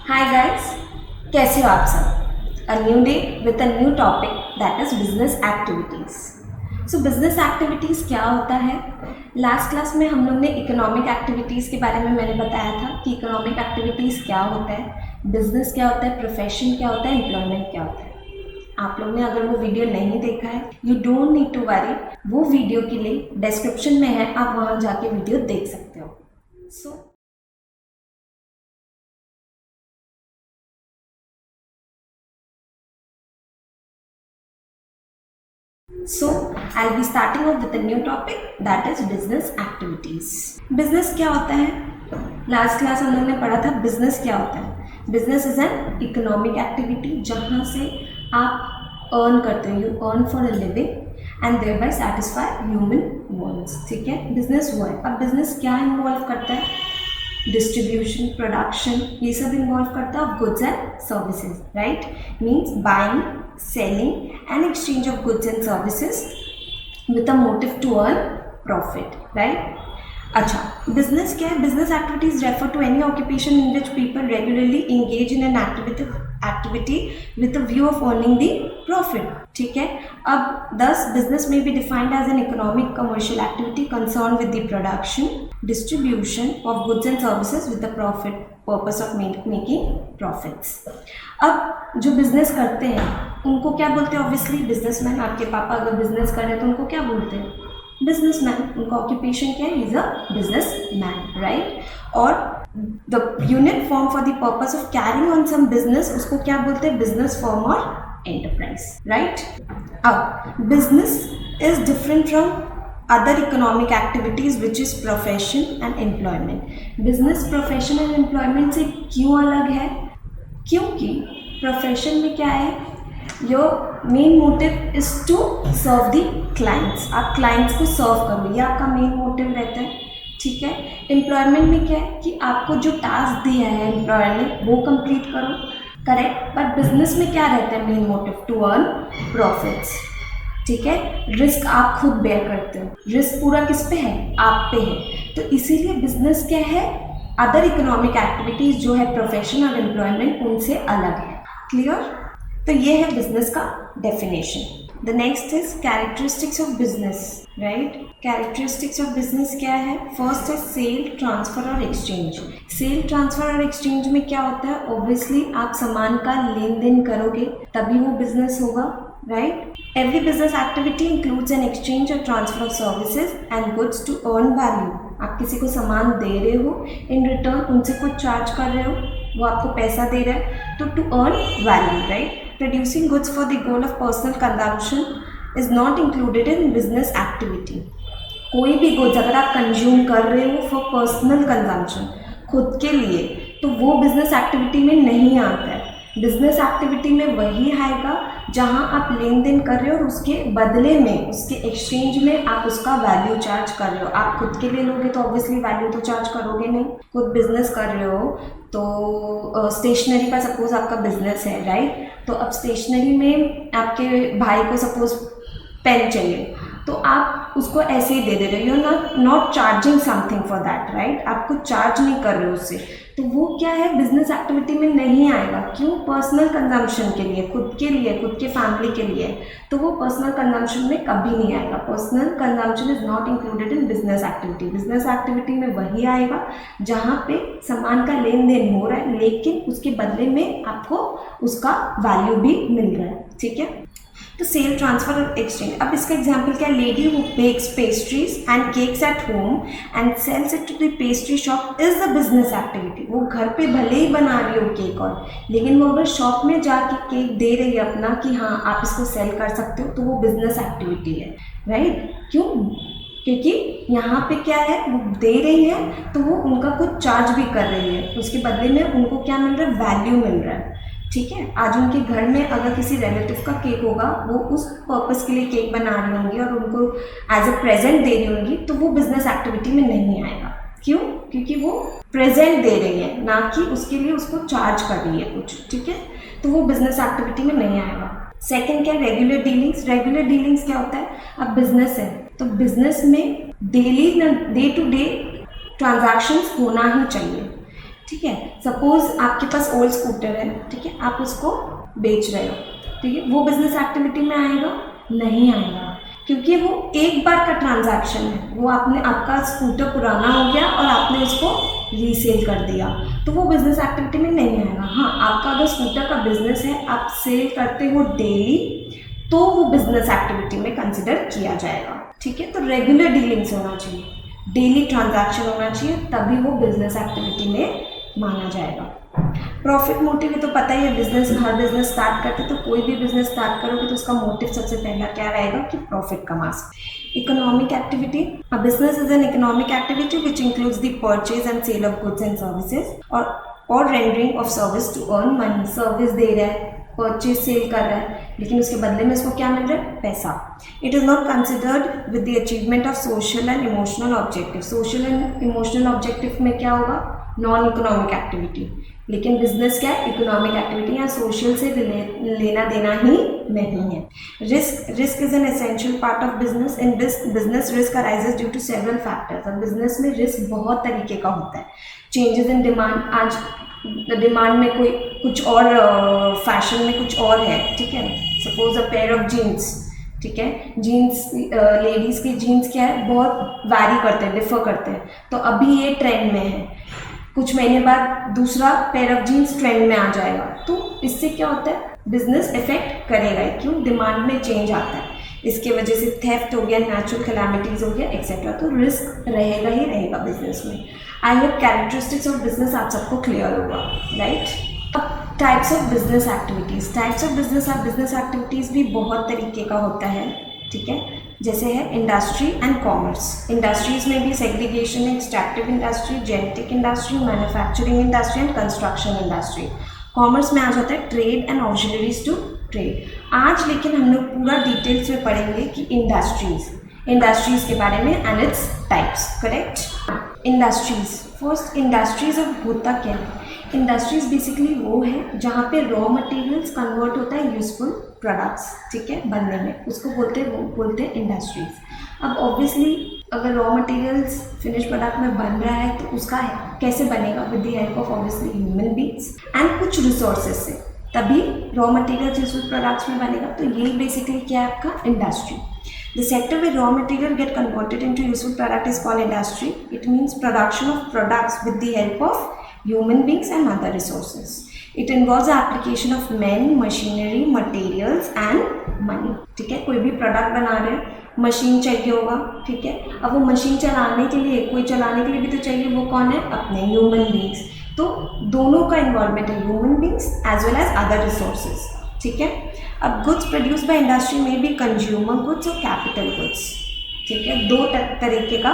Hi guys, कैसे हो आप सब। A new day with a new topic that is business activities. So business activities क्या होता है। लास्ट क्लास में हम लोग ने इकोनॉमिक एक्टिविटीज़ के बारे में मैंने बताया था कि इकोनॉमिक एक्टिविटीज़ क्या होता है, बिजनेस क्या होता है, प्रोफेशन क्या होता है, एम्प्लॉयमेंट क्या होता है। आप लोग ने अगर वो वीडियो नहीं देखा है, you don't need to worry, वो वीडियो के लिए डिस्क्रिप्शन में है, आप वहाँ जाके वीडियो देख सकते हो। So I'll be starting off with a new topic that is business activities. Business क्या होता है? लास्ट क्लास हम लोग ने पढ़ा था बिजनेस क्या होता है। Business is an economic activity जहाँ से आप अर्न करते हो, you earn for a living and thereby satisfy human wants. ठीक है, बिजनेस हुआ है। अब बिजनेस क्या इन्वॉल्व करता है? डिस्ट्रीब्यूशन, प्रोडक्शन, ये सब इन्वॉल्व करता है goods and services, right. Means buying, selling and exchange of goods and services with a motive to earn profit, right? अच्छा, बिजनेस क्या है? Business activities refer to any occupation in which people regularly engage in an activity with a view of earning the profit. ठीक है, अब thus business may be defined as an economic commercial activity concern with the production, distribution of goods and services with the profit purpose of making profits. अब जो बिजनेस करते हैं उनको क्या बोलते हैं? Obviously businessman. आपके पापा अगर बिजनेस कर रहे हैं तो उनको क्या बोलते हैं? बिजनेसमैन। उनका ऑक्यूपेशन क्या है? Is a businessman, right. और the unit form for the purpose of carrying on some business, उसको क्या बोलते हैं? बिजनेस फॉर्म और एंटरप्राइज, राइट। अब business is different from other economic activities which is profession and employment. Business profession and employment से क्यों अलग है? क्योंकि प्रोफेशन में क्या है? Your main motive is to serve the clients. आप क्लाइंट्स को सर्व करो, ये आपका मेन मोटिव रहता है। ठीक है, एम्प्लॉयमेंट में क्या है कि आपको जो टास्क दिया है एम्प्लॉयर ने वो कंप्लीट करो, करेक्ट। बट बिजनेस में क्या रहता है? Main motive to earn profits. ठीक है, रिस्क आप खुद बेयर करते हो, रिस्क पूरा किस पे है? आप पे है। तो इसीलिए बिजनेस क्या है? अदर इकोनॉमिक एक्टिविटीज जो है प्रोफेशन और एम्प्लॉयमेंट उनसे अलग है। क्लियर? तो ये है बिजनेस का definition. The next is characteristics of business, right. Characteristics of business क्या है? फर्स्ट है सेल, ट्रांसफर और एक्सचेंज। सेल, ट्रांसफर और एक्सचेंज में क्या होता है? ऑब्वियसली आप सामान का लेन देन करोगे तभी वो बिजनेस होगा, right. Every business activity includes an exchange और transfer of services and goods to earn value. आप किसी को सामान दे रहे हो, इन रिटर्न उनसे कुछ चार्ज कर रहे हो, वो आपको पैसा दे रहा है, तो to earn value, right. Producing goods for the goal of personal consumption is not included in business activity. कोई भी गुड्स अगर आप कंज्यूम कर रहे हो फॉर पर्सनल कंजम्पशन, खुद के लिए, तो वो बिजनेस एक्टिविटी में नहीं आता है। बिजनेस एक्टिविटी में वही आएगा जहां आप लेन देन कर रहे हो और उसके बदले में, उसके एक्सचेंज में आप उसका वैल्यू चार्ज कर रहे हो। आप खुद के लिए लोगे तो ऑब्वियसली वैल्यू तो चार्ज करोगे नहीं। खुद बिजनेस कर रहे हो तो स्टेशनरी का सपोज आपका बिजनेस है, राइट। तो अब स्टेशनरी में आपके भाई को सपोज पेन चाहिए तो आप उसको ऐसे ही दे दे रहे हो, you are not charging something for that, right. आप कुछ चार्ज नहीं कर रहे हो उससे, तो वो क्या है? बिजनेस एक्टिविटी में नहीं आएगा। क्यों? पर्सनल कंजम्पशन के लिए, खुद के लिए, खुद के फैमिली के लिए, तो वो पर्सनल कंजम्पशन में कभी नहीं आएगा। Personal consumption is not included in business activity. Business activity में वही आएगा जहाँ पे सामान का लेन देन हो रहा है लेकिन उसके बदले में आपको उसका वैल्यू भी मिल रहा है। ठीक है, तो सेल, ट्रांसफर और एक्सचेंज। अब इसका एग्जांपल क्या? Lady who bakes pastries and cakes at home and sells it to the pastry shop is the business activity. वो घर पे भले ही बना रही हो केक और, लेकिन वो अगर शॉप में जाके केक दे रही है अपना कि हाँ आप इसको सेल कर सकते हो, तो वो बिजनेस एक्टिविटी है, राइट। क्यों? क्योंकि यहाँ पे क्या है? वो दे रही है तो वो उनका कुछ चार्ज भी कर रही है, उसके बदले में उनको क्या मिल रहा है? वैल्यू मिल रहा है। ठीक है, आज उनके घर में अगर किसी रिलेटिव का केक होगा, वो उस पर्पस के लिए केक बना रही होंगी और उनको एज अ प्रेजेंट दे रही होंगी, तो वो बिजनेस एक्टिविटी में नहीं आएगा। क्यों? क्योंकि वो प्रेजेंट दे रही है, ना कि उसके लिए उसको चार्ज कर रही है कुछ। ठीक है, तो वो बिजनेस एक्टिविटी में नहीं आएगा। सेकेंड क्या? Regular dealings. रेगुलर डीलिंग्स क्या होता है? अब बिजनेस है तो बिजनेस में daily, day to day transactions होना ही चाहिए। ठीक है। सपोज आपके पास ओल्ड स्कूटर है, ठीक है, आप उसको बेच रहे हो, ठीक है, वो बिजनेस एक्टिविटी में आएगा? नहीं आएगा, क्योंकि वो एक बार का ट्रांजैक्शन है। वो आपका स्कूटर पुराना हो गया और आपने उसको रीसेल कर दिया, तो वो बिजनेस एक्टिविटी में नहीं आएगा। हाँ, आपका अगर स्कूटर का बिजनेस है, आप सेल करते हो डेली, तो वो बिजनेस एक्टिविटी में कंसिडर किया जाएगा, ठीक है। तो रेगुलर डीलिंग्स होना चाहिए, डेली ट्रांजैक्शन होना चाहिए, तभी वो बिजनेस एक्टिविटी में माना जाएगा। प्रॉफिट मोटिव तो पता ही है, बिजनेस, हर बिजनेस स्टार्ट करते तो कोई भी बिजनेस स्टार्ट करोगे तो उसका मोटिव सबसे पहला क्या रहेगा कि प्रॉफिट कमा सके। Economic activity, a business is an economic activity which includes the purchase and sale of goods and services और rendering of service to earn money. Service दे रहा है, परचेज सेल कर रहा है, लेकिन उसके बदले में इसको क्या मिल रहा है? पैसा। It is not considered with the achievement of social and emotional objective. Social and emotional objective में क्या होगा? Non economic activity. लेकिन बिजनेस क्या है? इकोनॉमिक एक्टिविटी या सोशल से लेना देना ही नहीं है। Risk is an essential part of business. In business risk arises due to several factors. अब बिजनेस में रिस्क बहुत तरीके का होता है। चेंजेस इन डिमांड, आज डिमांड में कोई कुछ और, फैशन में कुछ और है, ठीक है। Suppose a pair of jeans, ठीक है, जीन्स, लेडीज़ की जीन्स क्या है, बहुत वैरी करते हैं, डिफर करते हैं, तो अभी ये ट्रेंड में है, कुछ महीने बाद दूसरा पेयर ऑफ जीन्स ट्रेंड में आ जाएगा, तो इससे क्या होता है? बिजनेस इफेक्ट करेगा। क्यों? डिमांड में चेंज आता है, इसके वजह से थेफ्ट हो गया, नेचुरल कैलामिटीज हो गया, एक्सेट्रा। तो रिस्क रहेगा ही रहेगा बिजनेस में। I hope characteristics of business आप सबको क्लियर होगा, राइट। अब types of business activities, types of business activities भी बहुत तरीके का होता है, ठीक है। जैसे है इंडस्ट्री एंड कॉमर्स। इंडस्ट्रीज में भी सेग्रीगेशन है, extractive industry, genetic industry, manufacturing industry and construction industry. Commerce में आ जाता है trade and auxiliaries to trade. आज लेकिन हम लोग पूरा डिटेल्स में पढ़ेंगे कि इंडस्ट्रीज के बारे में and its types, correct. Industries, first industries अब होता क्या है? इंडस्ट्रीज बेसिकली वो है जहाँ पे रॉ मटेरियल्स कन्वर्ट होता है यूजफुल प्रोडक्ट्स, ठीक है, बनने में, उसको बोलते हैं इंडस्ट्रीज। अब ऑब्वियसली अगर रॉ मटेरियल्स फिनिश प्रोडक्ट में बन रहा है तो उसका कैसे बनेगा? With the help of obviously human beings and कुछ रिसोर्सेज से, तभी रॉ मटेरियल्स यूजफुल प्रोडक्ट्स में बनेगा। तो यही बेसिकली क्या है आपका industry. The sector where raw material get converted into useful product is called industry. It means production of products with the help of human beings and other resources. It involves the application of men, machinery, materials and money. ठीक है, कोई भी product बना रहे हैं, machine चाहिए होगा, ठीक है। अब वो मशीन चलाने के लिए, कोई चलाने के लिए भी तो चाहिए, वो कौन है? अपने ह्यूमन बींग्स। तो दोनों का इन्वॉल्वमेंट है, human beings as well as other resources, ठीक है। अब गुड्स प्रोड्यूस बाय इंडस्ट्री में भी कंज्यूमर गुड्स और कैपिटल गुड्स, ठीक है। दो तरीके का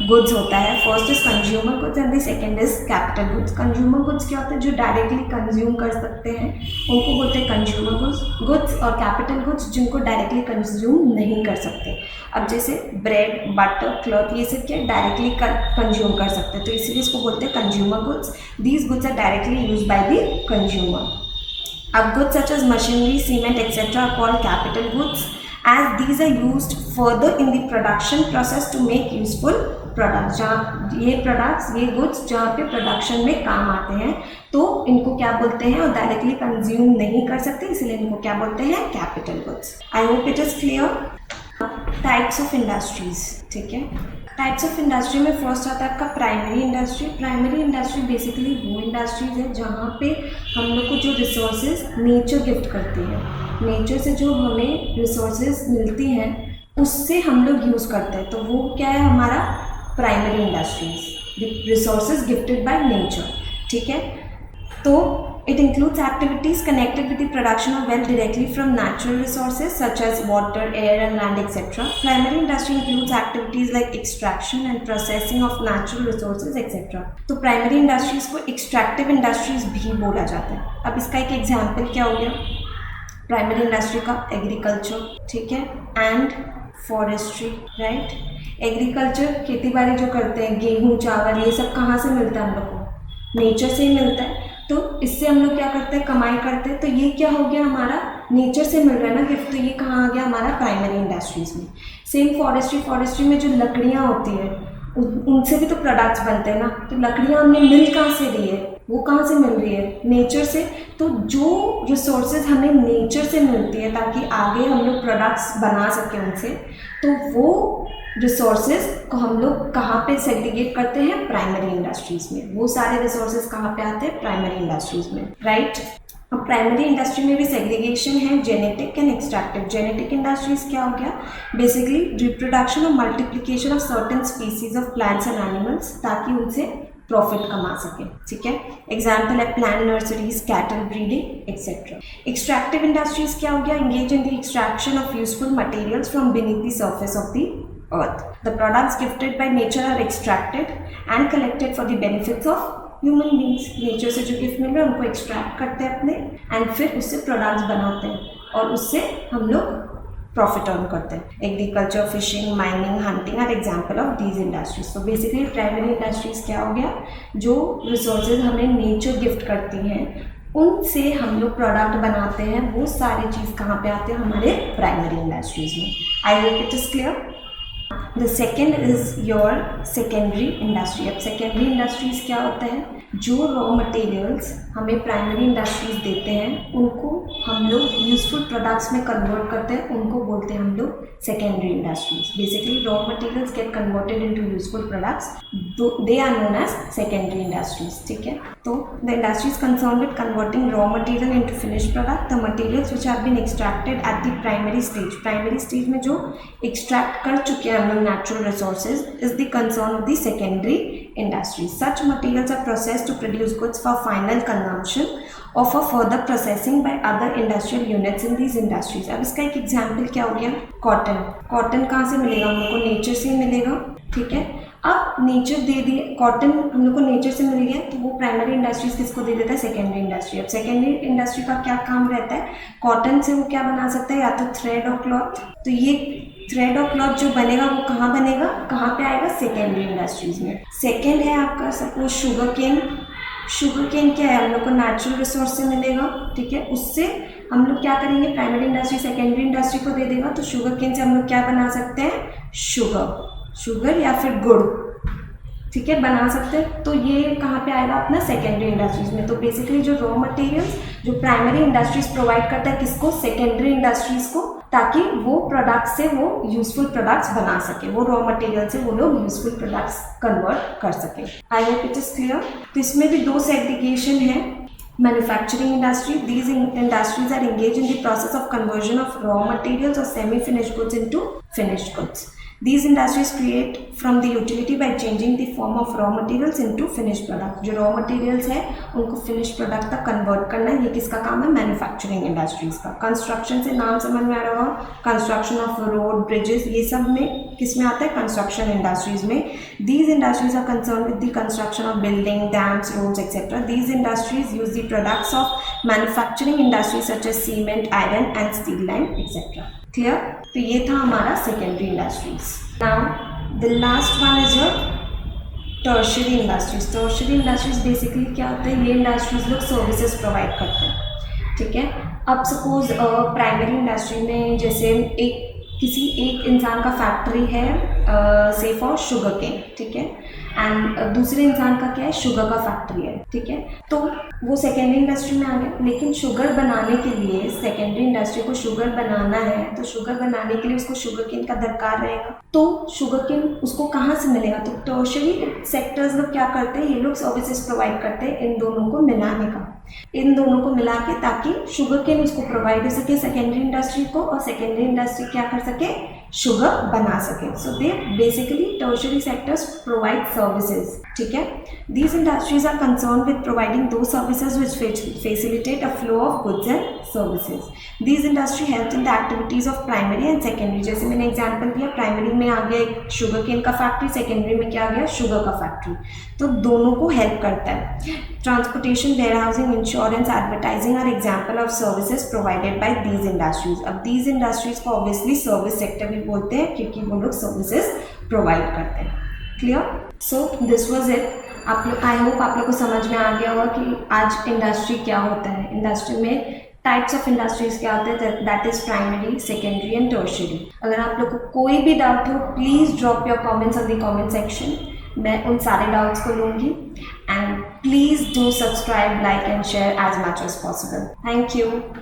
गुड्स होता है। First is consumer goods and the second is capital goods. Consumer goods क्या होते हैं? जो डायरेक्टली कंज्यूम कर सकते हैं उनको बोलते हैं कंज्यूमर गुड्स, और कैपिटल गुड्स जिनको डायरेक्टली कंज्यूम नहीं कर सकते। अब जैसे ब्रेड, बटर, क्लॉथ, ये सब क्या डायरेक्टली कंज्यूम कर सकते हैं, तो इसीलिए इसको बोलते हैं consumer goods. These goods are directly use by the consumer. अब goods such as machinery, cement, etc. are called capital goods as these are used further in the production process to make useful products. जहाँ ये products, ये goods जहाँ पे production में काम आते हैं, तो इनको क्या बोलते हैं? और डायरेक्टली कंज्यूम नहीं कर सकते, इसलिए इनको क्या बोलते हैं? Capital goods. I hope it is clear. Types of industries, ठीक है। टाइप्स ऑफ इंडस्ट्री में फर्स्ट आता है आपका primary industry. Primary industry basically वो इंडस्ट्रीज है जहाँ पे हम लोग को जो रिसोर्सेज नेचर गिफ्ट करती है, नेचर से जो हमें रिसोर्सेज मिलती हैं उससे हम लोग यूज़ करते हैं, तो वो क्या है? हमारा primary industries, resources gifted by nature, ठीक है। तो it includes activities connected with the production of wealth directly from natural resources such as water, air and land, etc. Primary industry includes activities like extraction and processing of natural resources, etc. तो primary industries को extractive industries भी बोला जाता है। अब इसका एक example क्या हो गया प्राइमरी इंडस्ट्री का? एग्रीकल्चर, ठीक है, एंड फॉरेस्ट्री, राइट। एग्रीकल्चर, खेती बाड़ी जो करते हैं, गेहूँ, चावल, ये सब कहाँ से मिलता है हम लोग को? नेचर से ही मिलता है। तो इससे हम लोग क्या करते हैं? कमाई करते हैं। तो ये क्या हो गया? हमारा नेचर से मिल रहा है ना गिफ्ट, तो ये कहाँ आ गया? हमारा प्राइमरी इंडस्ट्रीज में। सेम फॉरेस्ट्री में जो लकड़ियाँ होती है उनसे भी तो प्रोडक्ट्स बनते हैं ना, तो लकड़ियाँ हमने मिल कहाँ से ली है? वो कहाँ से मिल रही है? नेचर से। तो जो रिसोर्सेज हमें नेचर से मिलती है ताकि आगे हम लोग प्रोडक्ट्स बना सकें उनसे, तो वो रिसोर्सेज को हम लोग कहाँ पे सेग्रीगेट करते हैं? प्राइमरी इंडस्ट्रीज में। वो सारे रिसोर्सेज कहाँ पे आते हैं? प्राइमरी इंडस्ट्रीज में, राइट। अब प्राइमरी इंडस्ट्री में भी सेग्रीगेशन है, genetic and extractive. Genetic industries क्या हो गया? बेसिकली रिप्रोडक्शन और multiplication of certain species of plants and animals, ताकि उनसे प्रॉफिट कमा सके, ठीक है। एग्जाम्पल है plant nurseries, cattle breeding etcetera. Extractive industries क्या हो गया? Engage in the extraction of useful materials from beneath the surface of the earth. The products gifted by nature are extracted and collected for the benefits of human beings. Nature से जो gift मिल रहा है उनको extract करते हैं अपने, and फिर उससे प्रोडक्ट्स बनाते हैं और उससे हम लोग प्रॉफिट अर्न करते हैं। Agriculture, fishing, mining, hunting are example of these industries. तो बेसिकली प्राइमरी इंडस्ट्रीज क्या हो गया? जो रिसोर्सेज हमें नेचर गिफ्ट करती हैं उनसे हम लोग प्रोडक्ट बनाते हैं, वो सारी चीज़ कहाँ पे आते हैं? हमारे प्राइमरी इंडस्ट्रीज में। आई hope it is clear. The second is your secondary industry. अब सेकेंडरी इंडस्ट्रीज क्या होता है? जो रॉ मटेरियल्स हमें प्राइमरी इंडस्ट्रीज देते हैं उनको हम लोग यूजफुल प्रोडक्ट्स में कन्वर्ट करते हैं, उनको बोलते हैं हम लोग secondary industries. Basically raw materials get converted into useful products, they are known as secondary industries, ठीक है। तो the industries concern with converting raw material into finish product, the materials which have been extracted at the primary stage. Primary stage में जो extract कर चुके हैं हम लोग natural resources is the concern of the secondary industries. Such materials are processed to produce goods for final consumption or for further processing by other industrial units in these industries. अब इसका एक example क्या हो गया? Cotton. Cotton कहाँ से मिलेगा? हम लोग को नेचर से ही मिलेगा, ठीक है। अब नेचर दे दिए, कॉटन हम लोग को नेचर से मिल गया, तो वो प्राइमरी इंडस्ट्रीज किसको दे देता है? Secondary industry. अब सेकेंडरी इंडस्ट्री का क्या काम रहता है? कॉटन से वो क्या बना सकता है? या तो थ्रेड और क्लॉथ। तो ये थ्रेड और क्लॉथ जो बनेगा वो कहाँ बनेगा? कहाँ पे आएगा? सेकेंडरी इंडस्ट्रीज में। सेकेंड है आपका suppose sugar cane. Sugar cane क्या है? हम लोग को नेचुरल रिसोर्स से मिलेगा, ठीक है। उससे हम लोग क्या करेंगे? प्राइमरी इंडस्ट्री सेकेंडरी इंडस्ट्री को दे देगा, तो शुगर केन से हम लोग क्या बना सकते हैं? शुगर या फिर गुड़, ठीक है, बना सकते हैं। तो ये कहाँ पे आएगा? अपना सेकेंडरी इंडस्ट्रीज में। तो बेसिकली जो रॉ मटेरियल्स जो प्राइमरी इंडस्ट्रीज प्रोवाइड करता है किसको? सेकेंडरी इंडस्ट्रीज को, ताकि वो प्रोडक्ट से वो यूजफुल प्रोडक्ट्स बना सके, वो रॉ मटेरियल से वो लोग यूजफुल प्रोडक्ट्स कन्वर्ट कर सके। I hope it is clear. तो इसमें भी दो सेग्रीगेशन है। Manufacturing industry, these industries are engage in the process of conversion of raw materials और semi finished goods into finished goods. These industries create from the utility by changing the form of raw materials into finished product. जो raw materials है उनको finished product तक convert करना है, ये किसका काम है? मैन्युफैक्चरिंग इंडस्ट्रीज का। कंस्ट्रक्शन से नाम समझ में आ रहा होगा, कंस्ट्रक्शन ऑफ रोड, ब्रिजेस, ये सब में किस में आता है? कंस्ट्रक्शन इंडस्ट्रीज में। These industries are concerned with the construction of building, dams, roads, etc. These industries use the products of manufacturing industries such as cement, iron and steel line, etc. Clear? तो ये था हमारा secondary industries. Now the last one is your tertiary industries. Tertiary industries basically क्या होता है? ये industries लोग services provide करते हैं, ठीक है। अब सपोज प्राइमरी इंडस्ट्री में जैसे किसी एक इंसान का फैक्ट्री है से फॉर शुगर केन, ठीक है, एंड दूसरे इंसान का क्या है? शुगर का फैक्ट्री है, ठीक है। तो वो सेकेंडरी इंडस्ट्री में आ गया, लेकिन शुगर बनाने के लिए सेकेंडरी इंडस्ट्री को शुगर बनाना है, तो शुगर बनाने के लिए उसको शुगर केन का दरकार रहेगा, तो शुगर केन उसको कहाँ से मिलेगा? तो टर्शियरी सेक्टर्स लोग क्या करते हैं? ये लोग सर्विसेज प्रोवाइड करते हैं इन दोनों को मिलाने का, इन दोनों को मिला के, ताकि शुगर केन उसको प्रोवाइड हो सके सेकेंडरी इंडस्ट्री को, और सेकेंडरी इंडस्ट्री क्या कर सके? शुगर बना सके। So they basically tertiary sectors provide services, ठीक है। These industries are concern with providing those services which facilitate a flow of goods and services. These industry help in the activities of primary and secondary. जैसे मैंने example दिया, primary में आ गया एक sugar cane का factory, secondary में क्या आ गया? शुगर का फैक्ट्री। तो दोनों को हेल्प करता है। Transportation, warehousing, insurance, advertising are example of services provided by these industries. अब दीज इंडस्ट्रीज को ऑब्वियसली सर्विस सेक्टर भी बोलते हैं, क्योंकि वो लोग सर्विसेज प्रोवाइड करते हैं। Clear? So this was it. आप लोग, आई होप आप लोग को समझ में आ गया होगा कि आज इंडस्ट्री क्या होता है। इंडस्ट्री में टाइप्स ऑफ इंडस्ट्रीज क्या होते हैं, that is primary, secondary and tertiary. अगर आप लोग को कोई भी डाउट हो, please drop your comments on the comment section. मैं उन सारे डाउट्स को लूँगी। and please do subscribe, like and share as much as possible. Thank you.